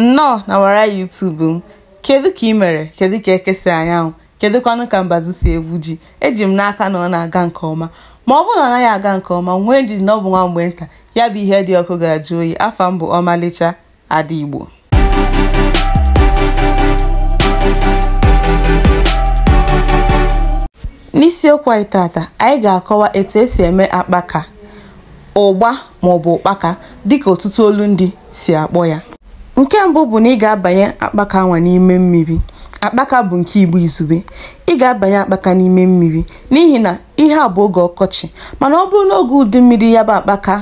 Nnọọ na wara YouTube m. Kedu ka ị mere? Kedu ka ekesi anyanwụ? Kedu kwanụ ka mbazụ si egwu ji? Eji m n'aka na ọ na-aga nke ọma. Ma ọ bụrụ na ọ naghị aga nke ọma, nwee ndidi na ọ bụ nwa mgbe nta, ya bụ ihe dị ọkụ ga-ajụ oyi. Afa m bụ Ọmalịcha Ada Igbo. N'isiokwu anyị tata, anyị ga-akọwa etu esi eme akpaka, ụgba maọbụ ụkpaka dịka ọtụtụ olu ndị si akpọ ya. Nke mbụ bụ na ị ga-abanye akpaka nwa n'ime mmiri. Akpaka bụ nke Igbo izugbe. Ị ga-abanye akpaka n'ime mmiri n'ihi na ihe a bụ oge ọkọchị, mana ọ bụrụ n'oge udu mmiri ya bụ akpaka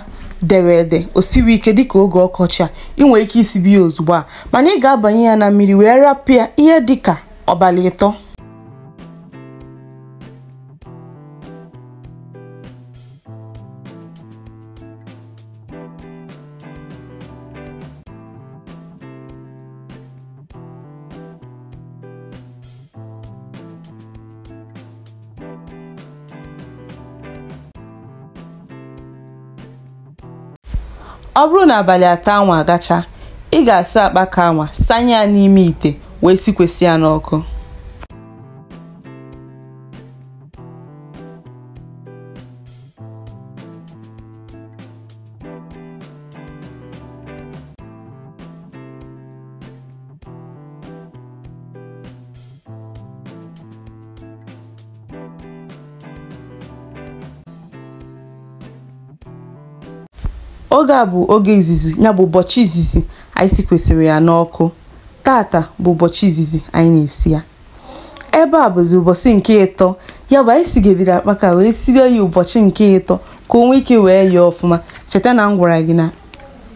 dere ede o siri ike dịka oge ọkọchị a, ị nwere ike isibi ya ozugbo a, mana ị ga-abanye ya na mmiri wee rapụ ya ihe dịka ọbalị 3. Ọ bụrụ na abalị 3 anwa agacha, ị ga-asa akpaka anwa, sanye ya n'ime ite wee sikwesị ya n'ọkụ. Oge a bụ oge izizi, ya bụ ụbọchị izizi anyị sikwesịrị ya n'ọkụ. Tata bụ ụbọchị izizi anyị na-esi ya. Ebe a bụzi ụbọchị nke 3, ya bụ anyị sigedịrị akpaka wee sirie ya ụbọchị nke 3 ka o nwee ike wee yọọ ọfụma. Cheta na m gwara gị na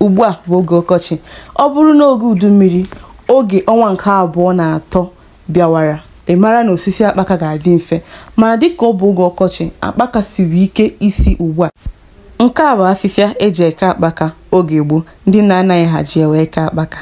ugbu a bụ oge ọkọchị. Ọ bụrụ n'oge udu mmiri, oge ọnwa nke 2 na 3 bịawara, ị mara na osisi akpaka ga-adị mfe, mana dịka ọ bụ oge ọkọchị, akpaka siri ike isi ugbu a. Nke a bụ afịfịa eji eke akpaka oge gboo. Ndị na-anaghị ha ji wee eke akpaka.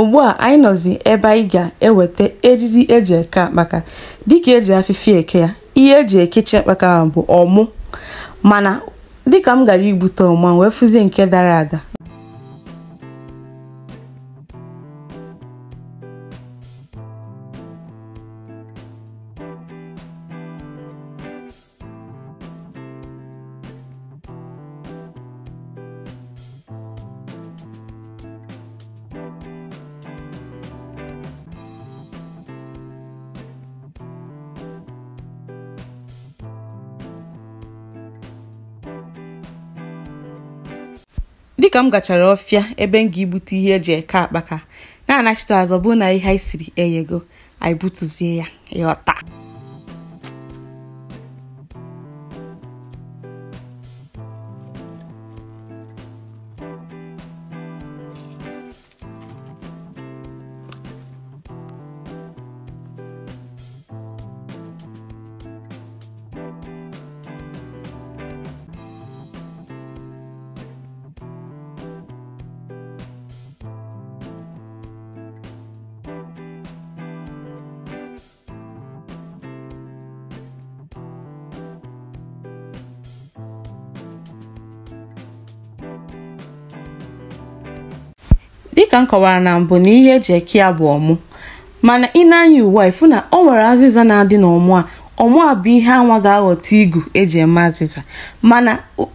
Ugbu a anyị nọzi ebe anyị ga-eweta eriri eji eke akpaka. Dịka eji afịfịa eke ya, ihe eji ekechi akpaka ahụ bụ ọmụ, mana dịka m gara igbute ọmụ wee fụzie nke dara ada. Dịka m gachara ọfịa ebe m ga-egbute ihe eji eke akpaka, na-anachite azọ bụ na ihe anyị siri eyego, anyị butuzie ya ịghọta. Dịka m kọwara na mbụ na ihe eji eke ya bụ ọmụ, mana ị na-anya uwe a, ịfụ na ọ nwere azịza na-adị n'ọmụ a. Ọmụ a bụ ihe anwa ga-aghọta igu eji eme azịza, mana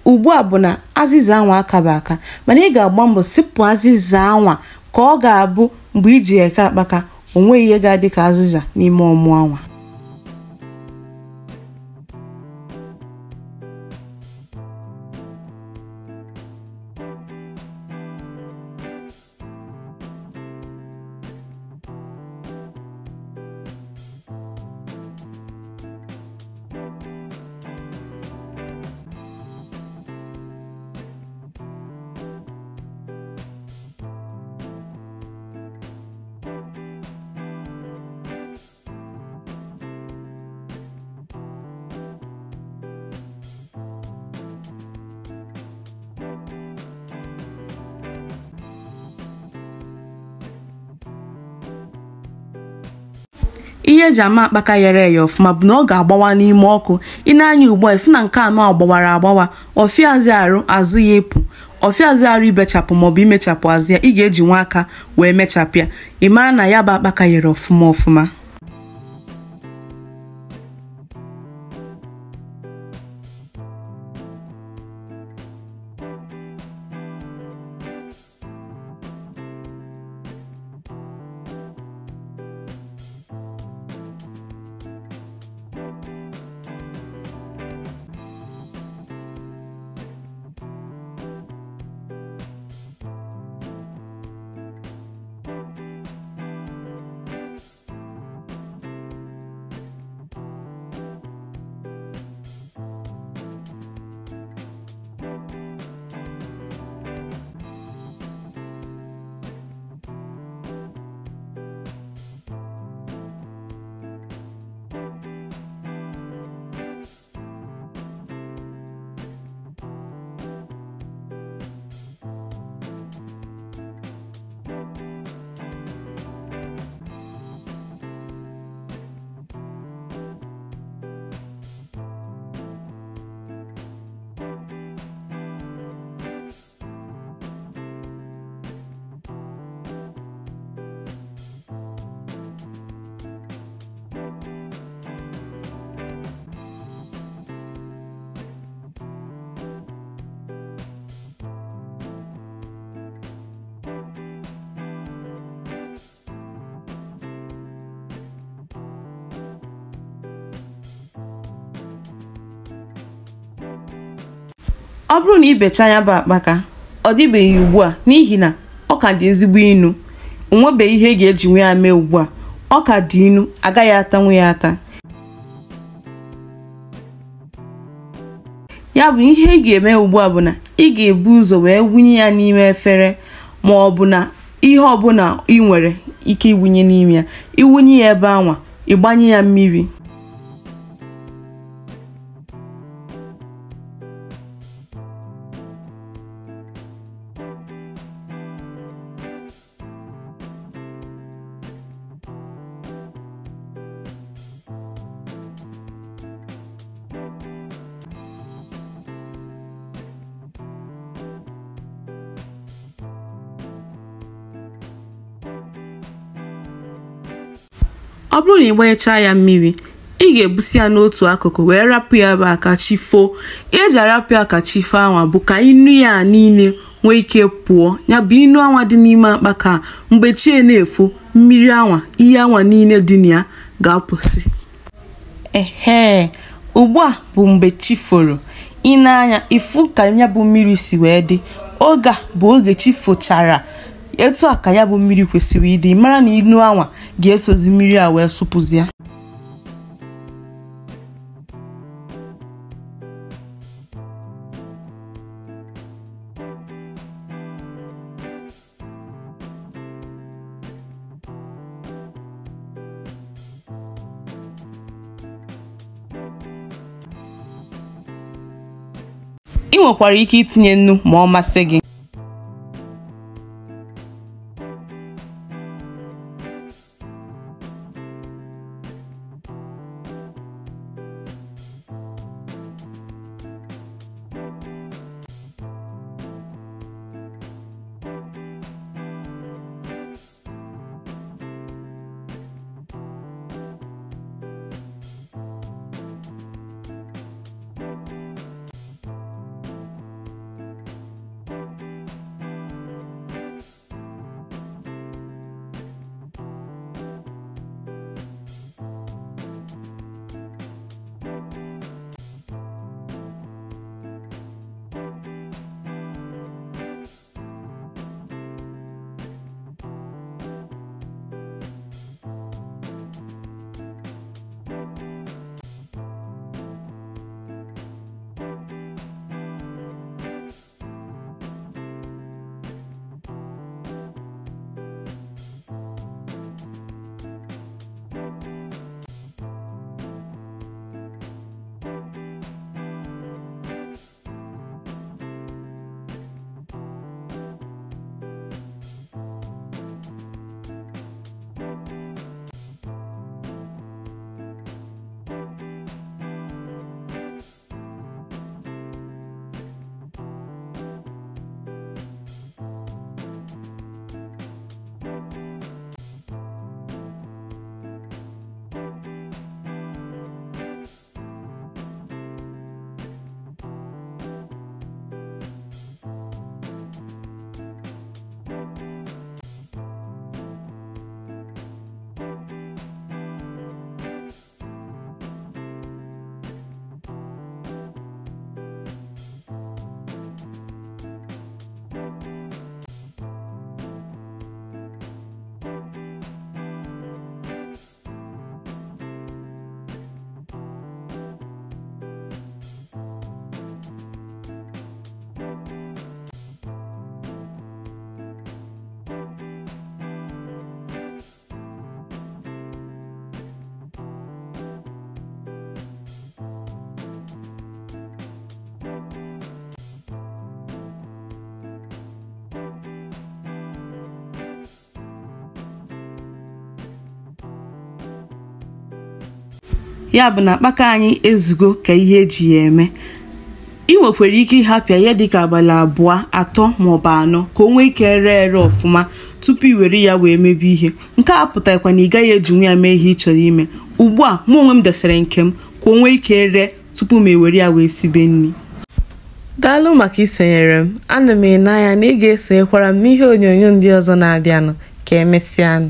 ugbu a bụ na azịza anwa akaba aka, mana ị ga-agba mbọ sipụ azịza anwa ka ọ ga-abụ mgbe iji eke akpaka o nweghị ihe ga-adị ka azịza n'ime ọmụ anwa. ihe eji ama akpaka ghere eghe ọfụma bụ na ọ ga-agbawa n'ime ọkụ. Ị na-anya ugbu a ifu na nke anọ agbawara agbawa, ọfịazi arụ azụ ya epụ, ọfịazi arụ ibechapụ maọbụ imechapụ azụ ya, ị ga-eji nwa aka wee mechapụ ya. Ị mara na ya bụ akpaka ghere ọfụma. Ọ bụrụ na ibecha ya bụ akpaka, ọ dịbeghị ugbu a n'ihi na ọ ka dị ezigbo inu. Onwebeghị ihe ga-eji nwe ya mee ugbu a. Ọ ka dị inu, agaghị atanwu ya ata. Ya bụ ihe ị ga-eme ugbu a bụ na ị ga-ebu ụzọ wee wunye ya n'ime efere ma ọ bụ na ihe ọbụla ị nwere ike iwunye n'ime ya. Iwunye ya ebe anwa, ịgbanye ya mmiri. Ọ bụrụ na ị gbanyechaa ya mmiri, ị ga-ebusi ya n'otu akụkụ wee rapụ ya ebe aka chi foo. Ihe eji arapụ ya ka chi foo anwa bụ ka inu ya niile nwee ike pụọ. Ya bụ inu anwa dị n'ime akpaka mgbe chi na-efo, mmiri anwa, ihe anwa niile dị na ya ga-apụsị. Ugbu a bụ mgbe chi foro. Ị na-anya ifu ka ya bụ mmiri si wee dị. Oge a bụ oge chi fochara. Etu a ka ya bụ mmiri kwesịrị ịdị. Mara na inu anwa ga-esozi mmiri a wee sụpụzi ya. Ị nwekwara ike itinye nnu ma ọ masị gị. ya bụ na akpaka anyị ezugo ka ihe eji ya eme. ị nwekwara ike ịhapịa ya dịka abalị 2, 3 maọbụ 4 ka o nwee ike ere ọfụma tupu i were ya wee mebe ihe. Nke a pụtarakwa na ị gaghị ejinwu ya mee ihe ị chọrọ ime. Ugbu a mụ onwe m desere nke m ka o nwee ike ere tupu m ewere ya wee sibe nri. Daalụ maka isonyere m. Ana m ene anya na ị ga-esonyekwara m n'ihe onyonyo ndị ọzọ na-abịanụ. Ka emesịanụ.